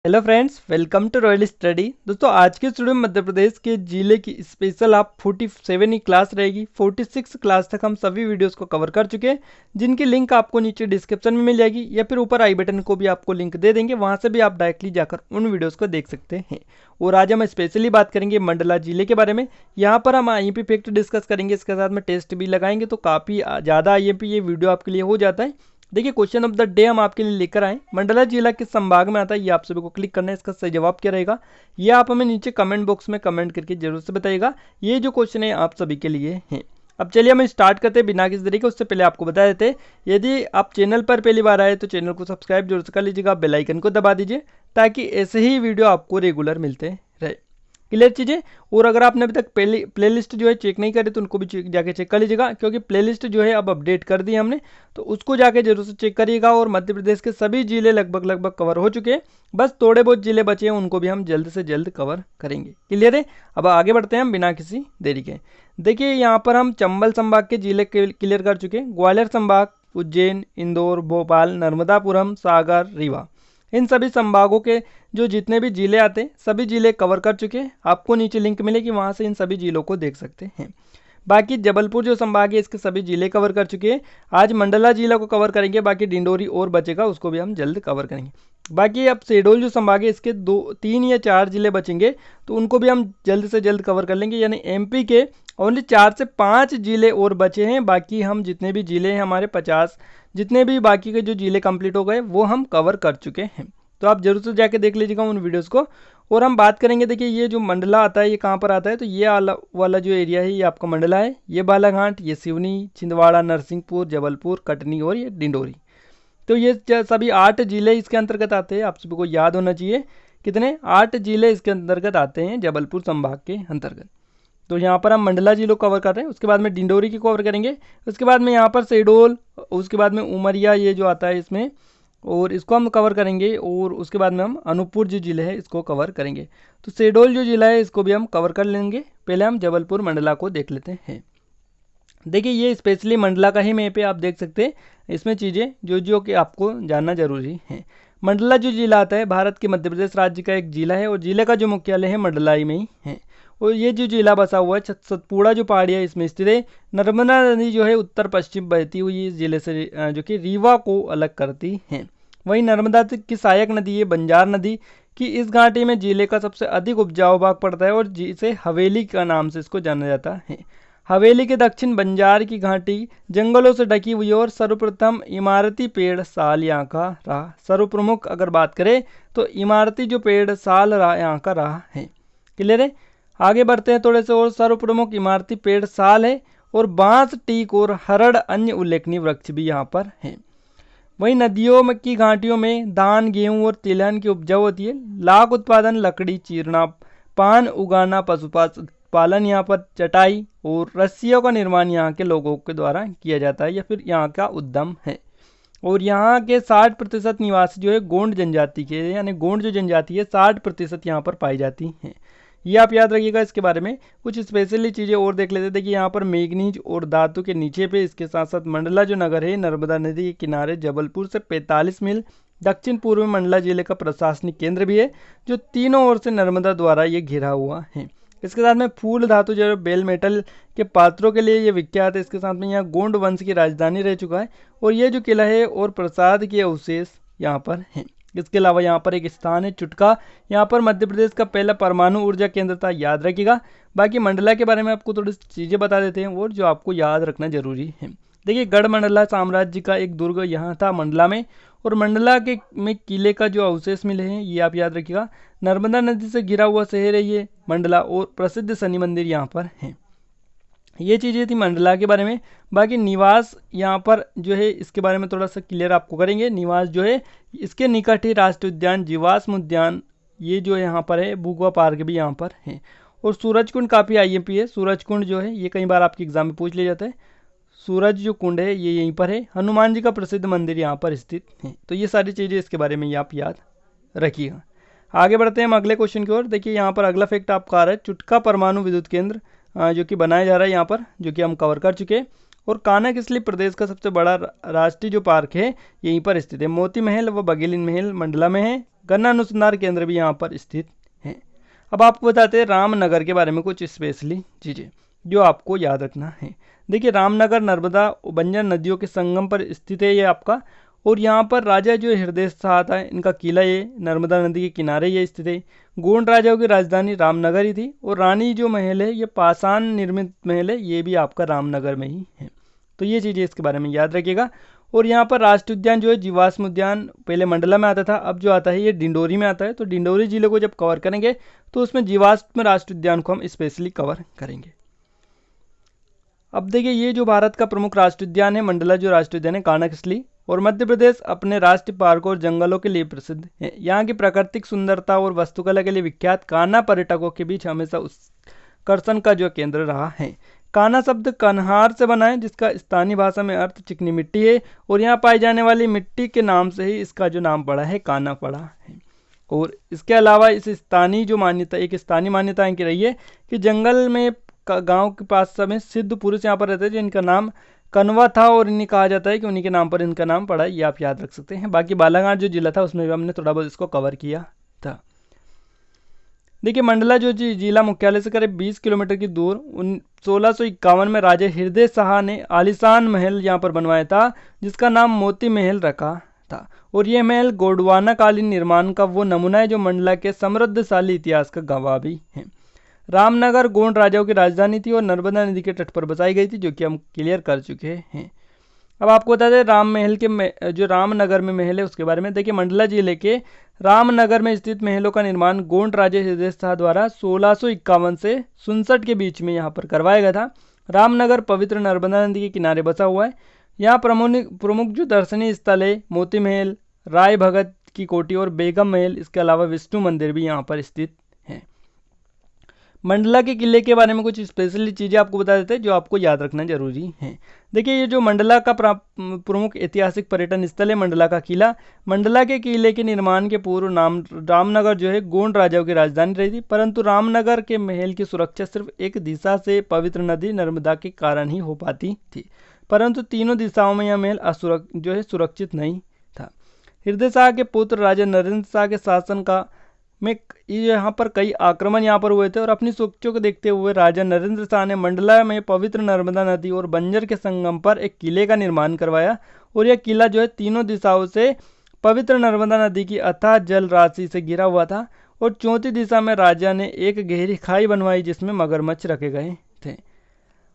Hello friends, welcome to royal study. दोस्तों, आज के स्टूडियो में मध्य प्रदेश के जिले की स्पेशल आप 47 ही क्लास रहेगी। 46 क्लास तक हम सभी वीडियोस को कवर कर चुके हैं, जिनकी लिंक आपको नीचे डिस्क्रिप्शन में मिल जाएगी या फिर ऊपर आई बटन को भी आपको लिंक दे देंगे, वहां से भी आप डायरेक्टली जाकर उन वीडियोज़ को देख सकते हैं। और आज हम स्पेशली बात करेंगे मंडला जिले के बारे में। यहाँ पर हम IMP फैक्ट डिस्कस करेंगे, इसके साथ में टेस्ट भी लगाएंगे, तो काफ़ी ज़्यादा IMP ये वीडियो आपके लिए हो जाता है। देखिए, क्वेश्चन ऑफ द डे हम आपके लिए लेकर आए। मंडला जिला किस संभाग में आता है, ये आप सभी को क्लिक करना है। इसका सही जवाब क्या रहेगा, ये आप हमें नीचे कमेंट बॉक्स में कमेंट करके जरूर से बताइएगा। ये जो क्वेश्चन है आप सभी के लिए है। अब चलिए हम स्टार्ट करते हैं बिना किसी देरी के। उससे पहले आपको बता देते हैं, यदि आप चैनल पर पहली बार आए तो चैनल को सब्सक्राइब जरूर से कर लीजिएगा, बेल आइकन को दबा दीजिए ताकि ऐसे ही वीडियो आपको रेगुलर मिलते रहे। क्लियर चीज़ें। और अगर आपने अभी तक प्लेलिस्ट जो है चेक नहीं करी तो उनको भी जाके चेक कर लीजिएगा, क्योंकि प्लेलिस्ट जो है अब अपडेट कर दी हमने, तो उसको जाके जरूर से चेक करिएगा। और मध्य प्रदेश के सभी जिले लगभग कवर हो चुके हैं, बस थोड़े बहुत जिले बचे हैं, उनको भी हम जल्द से जल्द कवर करेंगे। क्लियर है। अब आगे बढ़ते हैं हम बिना किसी देरी के। देखिए, यहाँ पर हम चंबल संभाग के जिले क्लियर कर चुके हैं। ग्वालियर संभाग, उज्जैन, इंदौर, भोपाल, नर्मदापुरम, सागर, रीवा, इन सभी संभागों के जो जितने भी जिले आते हैं सभी जिले कवर कर चुके हैं। आपको नीचे लिंक मिलेगी, वहां से इन सभी जिलों को देख सकते हैं। बाकी जबलपुर जो संभाग है इसके सभी जिले कवर कर चुके हैं। आज मंडला जिला को कवर करेंगे, बाकी डिंडोरी और बचेगा, उसको भी हम जल्द कवर करेंगे। बाकी अब शहडोल जो संभाग है इसके 2, 3 या 4 जिले बचेंगे, तो उनको भी हम जल्द से जल्द कवर कर लेंगे। यानी MP के ओनली 4 से 5 जिले और बचे हैं। बाकी हम जितने भी जिले हैं हमारे 50, जितने भी बाकी के जो जिले कंप्लीट हो गए वो हम कवर कर चुके हैं। तो आप जरूर से जाके देख लीजिएगा उन वीडियोस को। और हम बात करेंगे, देखिए ये जो मंडला आता है ये कहाँ पर आता है, तो ये वाला जो एरिया है ये आपका मंडला है। ये बालाघाट, ये सिवनी, छिंदवाड़ा, नरसिंहपुर, जबलपुर, कटनी और ये डिंडोरी। तो ये सभी 8 जिले इसके अंतर्गत आते हैं। आप सभी को याद होना चाहिए कितने 8 जिले इसके अंतर्गत आते हैं जबलपुर संभाग के अंतर्गत। तो यहाँ पर हम मंडला जिलों को कवर कर रहे हैं, उसके बाद में डिंडोरी की कवर करेंगे, उसके बाद में यहाँ पर शहडोल, उसके बाद में उमरिया ये जो आता है इसमें, और इसको हम कवर करेंगे। और उसके बाद में हम अनूपपुर जो जिले है इसको कवर करेंगे। तो शहडोल जो जिला है इसको भी हम कवर कर लेंगे। पहले हम जबलपुर मंडला को देख लेते हैं। देखिए, ये स्पेशली मंडला का ही मैप पे आप देख सकते हैं। इसमें चीज़ें जो कि आपको जानना जरूरी है। मंडला जो जिला आता है भारत के मध्य प्रदेश राज्य का एक जिला है, और जिले का जो मुख्यालय है मंडलाई में ही है। और ये जो जिला बसा हुआ है सतपुड़ा जो पहाड़ी है इसमें स्थित है। नर्मदा नदी जो है उत्तर पश्चिम बहती हुई इस जिले से जो कि रीवा को अलग करती है। वहीं नर्मदा की सहायक नदी है बंजार नदी की इस घाटी में जिले का सबसे अधिक उपजाऊ भाग पड़ता है, और जिसे हवेली का नाम से इसको जाना जाता है। हवेली के दक्षिण बंजार की घाटी जंगलों से ढकी हुई है, और सर्वप्रथम इमारती पेड़ साल यहाँ का रहा। सर्वप्रमुख अगर बात करें तो इमारती जो पेड़ साल रहा यहाँ का रहा है। क्लियर है। आगे बढ़ते हैं थोड़े से। और सर्वप्रमुख इमारती पेड़ साल है, और बांस, टीक और हरड़ अन्य उल्लेखनीय वृक्ष भी यहाँ पर हैं। वहीं नदियों में की घाटियों में धान, गेहूं और तिलहन की उपजाऊ होती है। लाख उत्पादन, लकड़ी चीरना, पान उगाना, पशुपालन यहाँ पर, चटाई और रस्सियों का निर्माण यहाँ के लोगों के द्वारा किया जाता है, या फिर यहाँ का उद्यम है। और यहाँ के 60% निवासी जो है गोंड जनजाति के, यानी गोंड जो जनजाति है 60% यहाँ पर पाई जाती है। ये आप याद रखिएगा। इसके बारे में कुछ स्पेशली चीज़ें और देख लेते थे। देखिए, यहाँ पर मैग्नीज और धातु के नीचे पे इसके साथ साथ मंडला जो नगर है नर्मदा नदी के किनारे जबलपुर से 45 मील दक्षिण पूर्व में मंडला जिले का प्रशासनिक केंद्र भी है, जो तीनों ओर से नर्मदा द्वारा ये घिरा हुआ है। इसके साथ में फूल धातु जो है बेल मेटल के पात्रों के लिए ये विख्यात है। इसके साथ में यहाँ गोंड वंश की राजधानी रह चुका है, और ये जो किला है और प्रसाद के अवशेष यहाँ पर हैं। इसके अलावा यहाँ पर एक स्थान है चुटका, यहाँ पर मध्य प्रदेश का पहला परमाणु ऊर्जा केंद्र था, याद रखिएगा। बाकी मंडला के बारे में आपको थोड़ी चीज़ें बता देते हैं और जो आपको याद रखना जरूरी है। देखिए, गढ़ मंडला साम्राज्य का एक दुर्ग यहाँ था मंडला में, और मंडला के में किले का जो अवशेष मिले हैं ये आप याद रखिएगा। नर्मदा नदी से घिरा हुआ शहर है ये मंडला, और प्रसिद्ध शनि मंदिर यहाँ पर है। ये चीज़ें थी मंडला के बारे में। बाकी निवास यहाँ पर जो है इसके बारे में थोड़ा सा क्लियर आपको करेंगे। निवास जो है इसके निकट ही राष्ट्रीय उद्यान, जीवाश्म उद्यान ये जो यहाँ पर है, भूगवा पार्क भी यहाँ पर है। और सूरज कुंड काफ़ी IMP है। सूरज कुंड जो है ये कई बार आपके एग्जाम में पूछ लिया जाता है। सूरज जो कुंड है ये यहीं पर है। हनुमान जी का प्रसिद्ध मंदिर यहाँ पर स्थित है। तो ये सारी चीज़ें इसके बारे में आप याद रखिएगा। आगे बढ़ते हैं हम अगले क्वेश्चन की ओर। देखिए, यहाँ पर अगला फैक्ट आपका आ रहा है चुटका परमाणु विद्युत केंद्र जो कि बनाया जा रहा है यहाँ पर, जो कि हम कवर कर चुके हैं। और कान्हा किसली प्रदेश का सबसे बड़ा राष्ट्रीय जो पार्क है यहीं पर स्थित है। मोती महल व बघेलिन महल मंडला में है। गन्ना अनुसंधान केंद्र भी यहाँ पर स्थित है। अब आपको बताते हैं रामनगर के बारे में कुछ स्पेशली चीज़ें जो आपको याद रखना है। देखिए रामनगर नर्मदा और बंजर नदियों के संगम पर स्थित है ये आपका, और यहाँ पर राजा जो हृदय शाह था इनका किला ये नर्मदा नदी के किनारे ये स्थित है। गोंड राजाओं की राजधानी रामनगर ही थी, और रानी जो महल है ये पाषाण निर्मित महल है, ये भी आपका रामनगर में ही है। तो ये चीज़ें इसके बारे में याद रखिएगा। और यहाँ पर राष्ट्रीय उद्यान जो है जीवाश्म उद्यान पहले मंडला में आता था, अब जो आता है ये डिंडोरी में आता है। तो डिंडोरी जिले को जब कवर करेंगे तो उसमें जीवाश्म राष्ट्रीय उद्यान को हम स्पेशली कवर करेंगे। अब देखिए ये जो भारत का प्रमुख राष्ट्रीय उद्यान है मंडला जो राष्ट्रीय उद्यान है कानाकिसली, और मध्य प्रदेश अपने राष्ट्रीय पार्कों और जंगलों के लिए प्रसिद्ध है। यहाँ की प्राकृतिक सुंदरता और वास्तुकला के लिए विख्यात कान्हा पर्यटकों के बीच हमेशा उत्कर्षण का जो केंद्र रहा है। कान्हा शब्द कन्हार से बना है जिसका स्थानीय भाषा में अर्थ चिकनी मिट्टी है, और यहाँ पाई जाने वाली मिट्टी के नाम से ही इसका जो नाम पड़ा है कान्हा पड़ा है। और इसके अलावा इस स्थानीय जो मान्यता एक स्थानीय मान्यता इनकी रही है कि जंगल में गांव के पास में सिद्ध पुरुष यहाँ पर रहते हैं जिनका नाम कनवा था, और इन्हें कहा जाता है कि उन्हीं के नाम पर इनका नाम पड़ा है। ये आप याद रख सकते हैं। बाकी बालाघाट जो जिला था उसमें भी हमने थोड़ा बहुत इसको कवर किया था। देखिए मंडला जो जिला मुख्यालय से करीब 20 किलोमीटर की दूर 1651 में राजा हृदय शाह ने आलीशान महल यहाँ पर बनवाया था जिसका नाम मोती महल रखा था, और यह महल गोंडवाना कालीन निर्माण का वो नमूना है जो मंडला के समृद्धशाली इतिहास का गवाह भी है। रामनगर गोंड राजाओं की राजधानी थी और नर्मदा नदी के तट पर बसाई गई थी, जो कि हम क्लियर कर चुके हैं। अब आपको बता दें राम महल के जो रामनगर में महल है उसके बारे में। देखिए मंडला जिले के रामनगर में स्थित महलों का निर्माण गोंड राजा हृदय शाह द्वारा 1651 से 67 के बीच में यहाँ पर करवाया गया था। रामनगर पवित्र नर्मदा नदी के किनारे बसा हुआ है। यहाँ प्रमुख जो दर्शनीय स्थल है मोती महल, राय भगत की कोठी और बेगम महल, इसके अलावा विष्णु मंदिर भी यहाँ पर स्थित है। मंडला के किले के बारे में कुछ स्पेशली चीज़ें आपको बता देते हैं जो आपको याद रखना जरूरी है। देखिए ये जो मंडला का प्रमुख ऐतिहासिक पर्यटन स्थल है मंडला का किला। मंडला के किले के निर्माण के पूर्व नाम रामनगर जो है गोंड राजाओं की राजधानी रही थी, परंतु रामनगर के महल की सुरक्षा सिर्फ एक दिशा से पवित्र नदी नर्मदा के कारण ही हो पाती थी, परंतु तीनों दिशाओं में यह महल सुरक्षित नहीं था। हृदय शाह के पुत्र राजा नरेंद्र शाह के शासन का में यहाँ पर कई आक्रमण यहाँ पर हुए थे, और अपनी सोचों को देखते हुए राजा नरेंद्र शाह ने मंडला में पवित्र नर्मदा नदी और बंजर के संगम पर एक किले का निर्माण करवाया, और यह किला जो है तीनों दिशाओं से पवित्र नर्मदा नदी की अथाह जल राशि से घिरा हुआ था, और चौथी दिशा में राजा ने एक गहरी खाई बनवाई जिसमें मगरमच्छ रखे गए थे,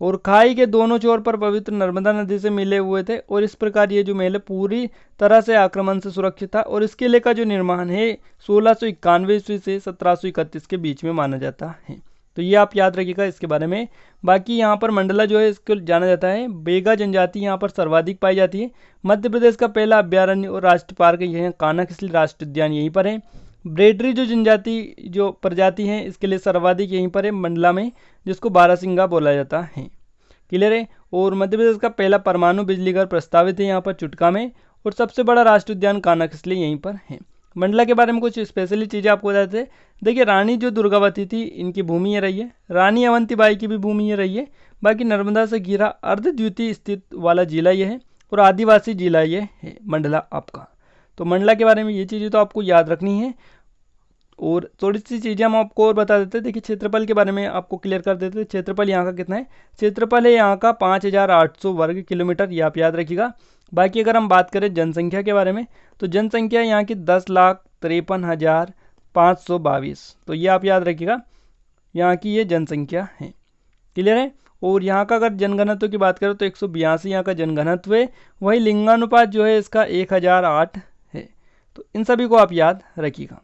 और खाई के दोनों छोर पर पवित्र नर्मदा नदी से मिले हुए थे, और इस प्रकार ये जो महल है पूरी तरह से आक्रमण से सुरक्षित था। और इस किले का जो निर्माण है 1691 ईस्वी से 1731 के बीच में माना जाता है। तो ये आप याद रखिएगा इसके बारे में। बाकी यहाँ पर मंडला जो है इसको जाना जाता है, बेगा जनजाति यहाँ पर सर्वाधिक पाई जाती है। मध्य प्रदेश का पहला अभ्यारण्य और राष्ट्रीय पार्क यह कानाकिसली राष्ट्रीय उद्यान यहीं पर है। ब्रेडरी जो जनजाति जो प्रजाति है इसके लिए सर्वाधिक यहीं पर है मंडला में, जिसको बारहसिंगा बोला जाता है। क्लियर है। और मध्य प्रदेश का पहला परमाणु बिजली घर प्रस्तावित है यहाँ पर चुटका में, और सबसे बड़ा राष्ट्रीय उद्यान कानाकिसली यहीं पर है। मंडला के बारे में कुछ स्पेशली चीज़ें आपको बताते हैं। देखिए रानी जो दुर्गावती थी इनकी भूमि ये रही है, रानी अवंतीबाई की भी भूमि ये रही है। बाकी नर्मदा से घिरा अर्धद्वीतीय स्थित वाला जिला ये है, और आदिवासी जिला ये है मंडला आपका। तो मंडला के बारे में ये चीज़ें तो आपको याद रखनी है। और थोड़ी सी चीज़ें हम आपको और बता देते हैं। देखिए क्षेत्रफल के बारे में आपको क्लियर कर देते हैं। क्षेत्रफल यहाँ का कितना है, क्षेत्रफल है यहाँ का 5800 वर्ग किलोमीटर, ये आप याद रखिएगा। बाकी अगर हम बात करें जनसंख्या के बारे में तो जनसंख्या यहाँ की 10,53,522, तो ये आप याद रखिएगा यहाँ की ये जनसंख्या है। क्लियर है। और यहाँ का अगर जनघनत्व की बात करें तो 182 यहाँ का जनघनत्व है। वही लिंगानुपात जो है इसका 1008 है। तो इन सभी को आप याद रखिएगा।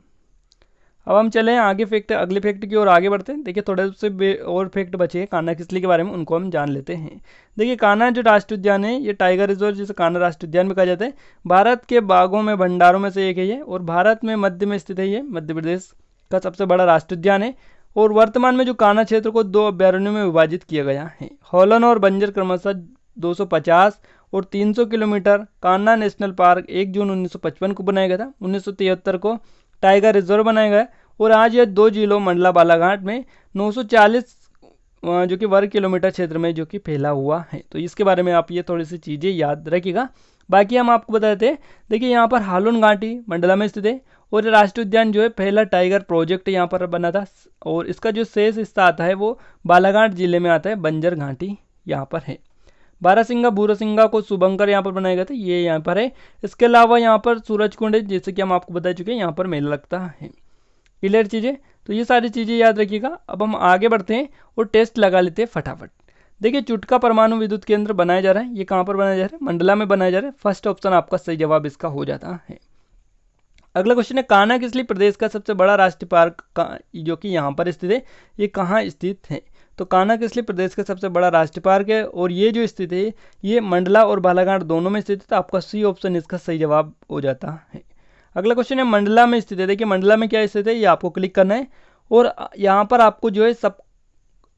अब हम चले आगे अगले फैक्ट की ओर आगे बढ़ते हैं। देखिए थोड़े से और फैक्ट बचे हैं कान्हाकिसली के बारे में, उनको हम जान लेते हैं। देखिए कान्हा जो राष्ट्रीय उद्यान है ये टाइगर रिजर्व जिसे कान्हा राष्ट्रीय उद्यान भी कहा जाता है, भारत के बाघों में भंडारों में से एक है ये, और भारत में मध्य में स्थित है। ये मध्य प्रदेश का सबसे बड़ा राष्ट्रीय उद्यान है। और वर्तमान में जो कान्हा क्षेत्र को 2 अभ्यारण्यों में विभाजित किया गया है, हॉलन और बंजर क्रमशः 250 और 300 किलोमीटर। कान्हा नेशनल पार्क 1 जून 1955 को बनाया गया था। 1973 को टाइगर रिजर्व बनाया गया, और आज यह 2 जिलों मंडला बालाघाट में 940 जो कि वर्ग किलोमीटर क्षेत्र में जो कि फैला हुआ है। तो इसके बारे में आप ये थोड़ी सी चीज़ें याद रखिएगा। बाकी हम आपको बताते हैं। देखिए यहाँ पर हालून घाटी मंडला में स्थित है, और राष्ट्रीय उद्यान जो है पहला टाइगर प्रोजेक्ट यहाँ पर बना था, और इसका जो शेष हिस्सा आता है वो बालाघाट जिले में आता है, बंजर घाटी यहाँ पर है। बारहसिंगा भूरसिंगा को शुभंकर यहाँ पर बनाए गए थे, ये यहाँ पर है। इसके अलावा यहाँ पर सूरजकुंड है, जैसे कि हम आपको बता चुके हैं, यहाँ पर मेला लगता है। क्लियर चीज़ें, तो ये सारी चीज़ें याद रखिएगा। अब हम आगे बढ़ते हैं और टेस्ट लगा लेते हैं फटाफट। देखिए, चुटका परमाणु विद्युत केंद्र बनाया जा रहा है, ये कहाँ पर बनाया जा रहा है, मंडला में बनाया जा रहा है। फर्स्ट ऑप्शन आपका सही जवाब इसका हो जाता है। अगला क्वेश्चन है, कान्हा किसली प्रदेश का सबसे बड़ा राष्ट्रीय पार्क का जो कि यहाँ पर स्थित है, ये कहाँ स्थित है। तो कान्हा किसली प्रदेश का सबसे बड़ा राष्ट्रीय पार्क है, और ये जो स्थित है ये मंडला और बालाघाट दोनों में स्थित है। तो आपका सी ऑप्शन इसका सही जवाब हो जाता है। अगला क्वेश्चन है, मंडला में स्थित है। देखिए, मंडला में क्या स्थित है, ये आपको क्लिक करना है, और यहाँ पर आपको जो है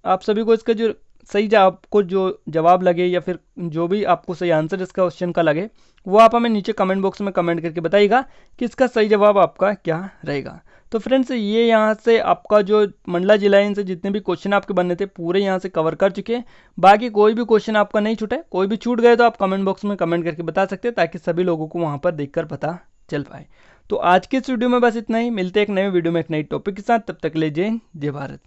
आप सभी को इसका जो सही आपको जो जवाब लगे, या फिर जो भी आपको सही आंसर इसका क्वेश्चन का लगे, वो आप हमें नीचे कमेंट बॉक्स में कमेंट करके बताइएगा कि इसका सही जवाब आपका क्या रहेगा। तो फ्रेंड्स, ये यहाँ से आपका जो मंडला जिला है, इनसे जितने भी क्वेश्चन आपके बनने थे पूरे यहाँ से कवर कर चुके हैं। बाकी कोई भी क्वेश्चन आपका नहीं छूटा है, कोई भी छूट गए तो आप कमेंट बॉक्स में कमेंट करके बता सकते हैं, ताकि सभी लोगों को वहाँ पर देखकर पता चल पाए। तो आज के इस वीडियो में बस इतना ही। मिलते हैं एक नए वीडियो में एक नई टॉपिक के साथ। तब तक ले जय हिंद, जय भारत।